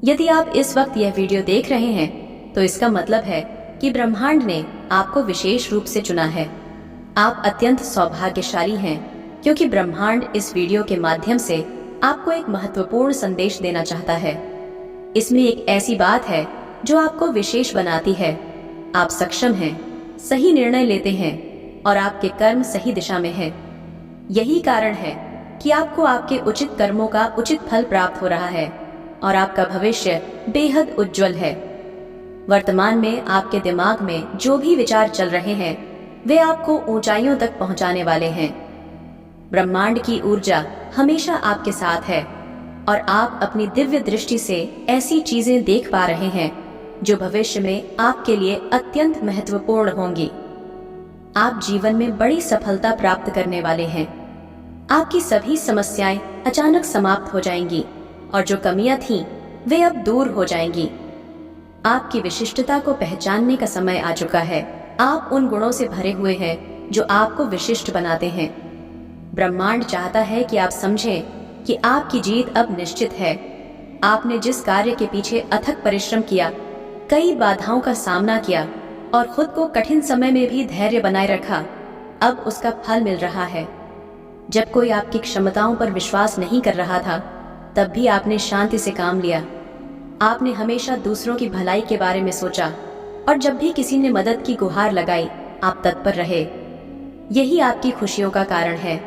यदि आप इस वक्त यह वीडियो देख रहे हैं तो इसका मतलब है कि ब्रह्मांड ने आपको विशेष रूप से चुना है। आप अत्यंत सौभाग्यशाली हैं क्योंकि ब्रह्मांड इस वीडियो के माध्यम से आपको एक महत्वपूर्ण संदेश देना चाहता है। इसमें एक ऐसी बात है जो आपको विशेष बनाती है। आप सक्षम हैं, सही निर्णय लेते हैं और आपके कर्म सही दिशा में हैं। यही कारण है कि आपको आपके उचित कर्मों का उचित फल प्राप्त हो रहा है और आपका भविष्य बेहद उज्जवल है। वर्तमान में आपके दिमाग में जो भी विचार चल रहे हैं वे आपको ऊंचाइयों तक पहुंचाने वाले हैं। ब्रह्मांड की ऊर्जा हमेशा आपके साथ है और आप अपनी दिव्य दृष्टि से ऐसी चीजें देख पा रहे हैं जो भविष्य में आपके लिए अत्यंत महत्वपूर्ण होंगी। आप जीवन में बड़ी सफलता प्राप्त करने वाले हैं। आपकी सभी समस्याएं अचानक समाप्त हो जाएंगी और जो कमियां थीं वे अब दूर हो जाएंगी। आपकी विशिष्टता को पहचानने का समय आ चुका है। आप उन गुणों से भरे हुए हैं जो आपको विशिष्ट बनाते हैं। ब्रह्मांड चाहता है कि आप समझें कि आपकी जीत अब निश्चित है। आपने जिस कार्य के पीछे अथक परिश्रम किया, कई बाधाओं का सामना किया और खुद को कठिन समय में भी धैर्य बनाए रखा, अब उसका फल मिल रहा है। जब कोई आपकी क्षमताओं पर विश्वास नहीं कर रहा था, तब भी आपने शांति से काम लिया। आपने हमेशा दूसरों की भलाई के बारे में सोचा और जब भी किसी ने मदद की गुहार लगाई, आप तत्पर रहे। यही आपकी खुशियों का कारण है।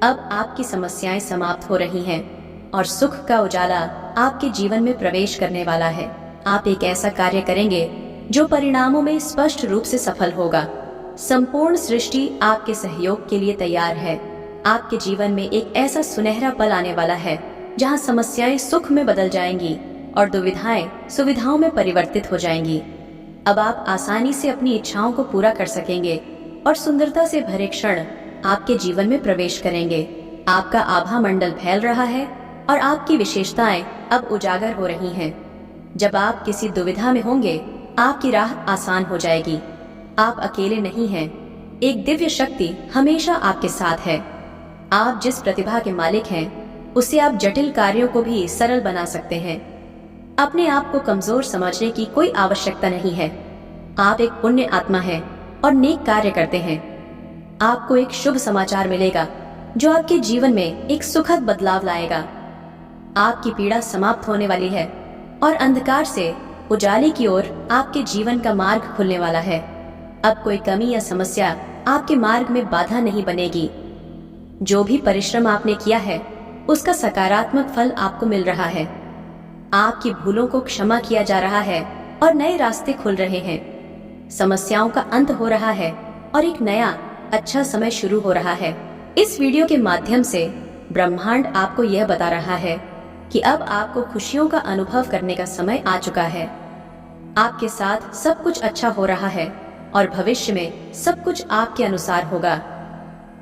अब आपकी समस्याएं समाप्त हो रही हैं और सुख का उजाला आपके जीवन में प्रवेश करने वाला है। आप एक ऐसा कार्य करेंगे जो परिणामों में स्पष्ट रूप से सफल होगा। संपूर्ण सृष्टि आपके सहयोग के लिए तैयार है। आपके जीवन में एक ऐसा सुनहरा पल आने वाला है जहां समस्याएं सुख में बदल जाएंगी और दुविधाएं सुविधाओं में परिवर्तित हो जाएंगी। अब आप आसानी से अपनी इच्छाओं को पूरा कर सकेंगे और सुंदरता से भरे क्षण आपके जीवन में प्रवेश करेंगे। आपका आभा मंडल फैल रहा है और आपकी विशेषताएं अब उजागर हो रही हैं। जब आप किसी दुविधा में होंगे, आपकी राह आसान हो जाएगी। आप अकेले नहीं हैं। एक दिव्य शक्ति हमेशा आपके साथ है। आप जिस प्रतिभा के मालिक हैं, उससे आप जटिल कार्यों को भी सरल बना सकते हैं। अपने आप को कमजोर समझने की कोई आवश्यकता नहीं है। आप एक पुण्य आत्मा हैं और नेक कार्य करते हैं। आपको एक शुभ समाचार मिलेगा जो आपके जीवन में एक सुखद बदलाव लाएगा। आपकी पीड़ा समाप्त होने वाली है और अंधकार से उजाले की ओर आपके जीवन का मार्ग खुलने वाला है। अब कोई कमी या समस्या आपके मार्ग में बाधा नहीं बनेगी। जो भी परिश्रम आपने किया है, उसका सकारात्मक फल आपको मिल रहा है। आपकी भूलों को क्षमा किया जा रहा है और नए रास्ते खुल रहे हैं। समस्याओं का अंत हो रहा है और एक नया अच्छा समय शुरू हो रहा है। इस वीडियो के माध्यम से ब्रह्मांड आपको यह बता रहा है कि अब आपको खुशियों का अनुभव करने का समय आ चुका है। आपके साथ सब कुछ अच्छा हो रहा है और भविष्य में सब कुछ आपके अनुसार होगा।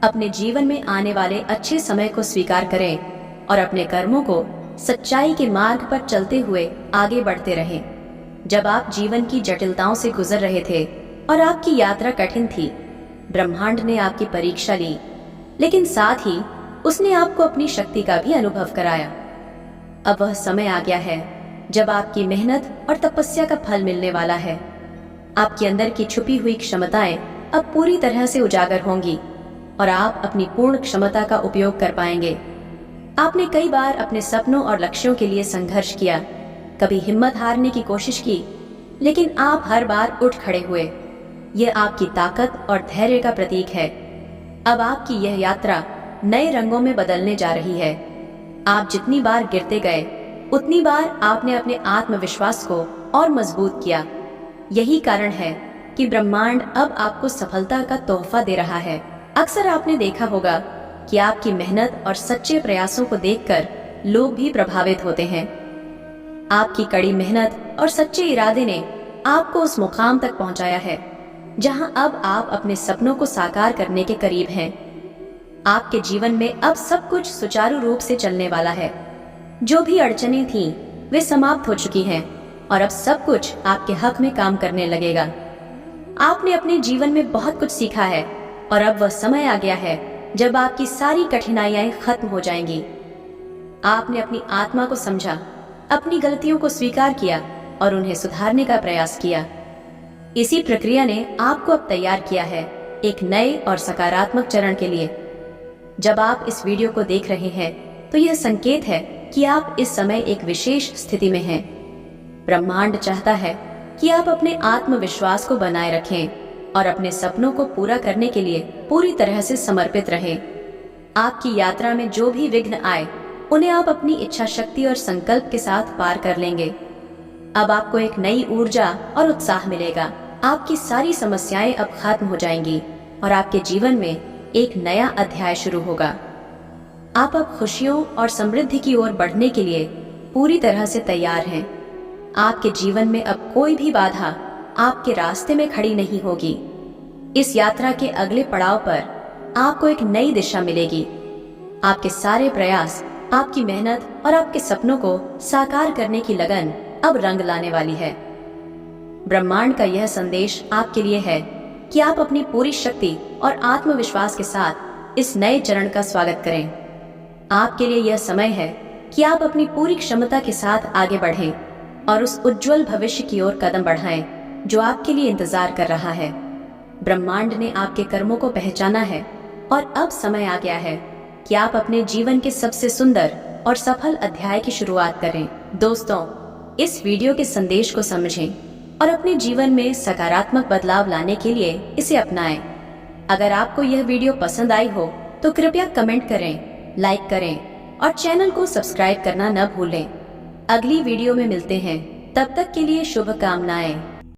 अपने जीवन में आने वाले अच्छे समय को स्वीकार करें और अपने कर्मों को सच्चाई के मार्ग पर चलते हुए आगे बढ़ते रहें। जब आप जीवन की जटिलताओं से गुजर रहे थे और आपकी यात्रा कठिन थी, ब्रह्मांड ने आपकी परीक्षा ली, लेकिन साथ ही उसने आपको अपनी शक्ति का भी अनुभव कराया। अब वह समय आ गया है जब आपकी मेहनत और तपस्या का फल मिलने वाला है। आपके अंदर की छुपी हुई क्षमताएं अब पूरी तरह से उजागर होंगी और आप अपनी पूर्ण क्षमता का उपयोग कर पाएंगे। आपने कई बार अपने सपनों और लक्ष्यों के लिए संघर्ष किया, कभी हिम्मत हारने की कोशिश की, लेकिन आप हर बार उठ खड़े हुए। यह आपकी ताकत और धैर्य का प्रतीक है। अब आपकी यह यात्रा नए रंगों में बदलने जा रही है। आप जितनी बार गिरते गए, उतनी बार आपने अपने आत्मविश्वास को और मजबूत किया। यही कारण है कि ब्रह्मांड अब आपको सफलता का तोहफा दे रहा है। अक्सर आपने देखा होगा कि आपकी मेहनत और सच्चे प्रयासों को देखकर लोग भी प्रभावित होते हैं। आपकी कड़ी मेहनत और सच्चे इरादे ने आपको उस मुकाम तक पहुंचाया है जहां अब आप अपने सपनों को साकार करने के करीब हैं। आपके जीवन में अब सब कुछ सुचारू रूप से चलने वाला है। जो भी अड़चनें थीं, वे समाप्त हो चुकी हैं और अब सब कुछ आपके हक में काम करने लगेगा। आपने अपने जीवन में बहुत कुछ सीखा है और अब वह समय आ गया है जब आपकी सारी कठिनाइयां खत्म हो जाएंगी। आपने अपनी आत्मा को समझा अपनी गलतियों को स्वीकार किया और उन्हें सुधारने का प्रयास किया। इसी प्रक्रिया ने आपको अब तैयार किया है एक नए और सकारात्मक चरण के लिए। जब आप इस वीडियो को देख रहे हैं तो यह संकेत है कि आप इस समय एक विशेष स्थिति में हैं। ब्रह्मांड चाहता है कि आप अपने आत्मविश्वास को बनाए रखें और अपने सपनों को पूरा करने के लिए पूरी तरह से समर्पित रहें। आपकी यात्रा में जो भी विघ्न आए उन्हें आप अपनी इच्छा शक्ति और संकल्प के साथ पार कर लेंगे। अब आपको एक नई ऊर्जा और उत्साह मिलेगा। आपकी सारी समस्याएं अब खत्म हो जाएंगी और आपके जीवन में एक नया अध्याय शुरू होगा। आप अब खुशियों और समृद्धि की ओर बढ़ने के लिए पूरी तरह से तैयार हैं। आपके जीवन में अब कोई भी बाधा आपके रास्ते में खड़ी नहीं होगी। इस यात्रा के अगले पड़ाव पर आपको एक नई दिशा मिलेगी। आपके सारे प्रयास, आपकी मेहनत और आपके सपनों को साकार करने की लगन अब रंग लाने वाली है। ब्रह्मांड का यह संदेश आपके लिए है कि आप अपनी पूरी शक्ति और आत्मविश्वास के साथ इस नए चरण का स्वागत करें। आपके लिए यह समय है कि आप अपनी पूरी क्षमता के साथ आगे बढ़ें और उस उज्जवल भविष्य की ओर कदम बढ़ाएं जो आपके लिए इंतजार कर रहा है। ब्रह्मांड ने आपके कर्मों को पहचाना है और अब समय आ गया है कि आप अपने जीवन के सबसे सुंदर और सफल अध्याय की शुरुआत करें। दोस्तों, इस वीडियो के संदेश को समझें और अपने जीवन में सकारात्मक बदलाव लाने के लिए इसे अपनाएं। अगर आपको यह वीडियो पसंद आई हो तो कृपया कमेंट करें, लाइक करें और चैनल को सब्सक्राइब करना न भूलें। अगली वीडियो में मिलते हैं, तब तक के लिए शुभकामनाएं।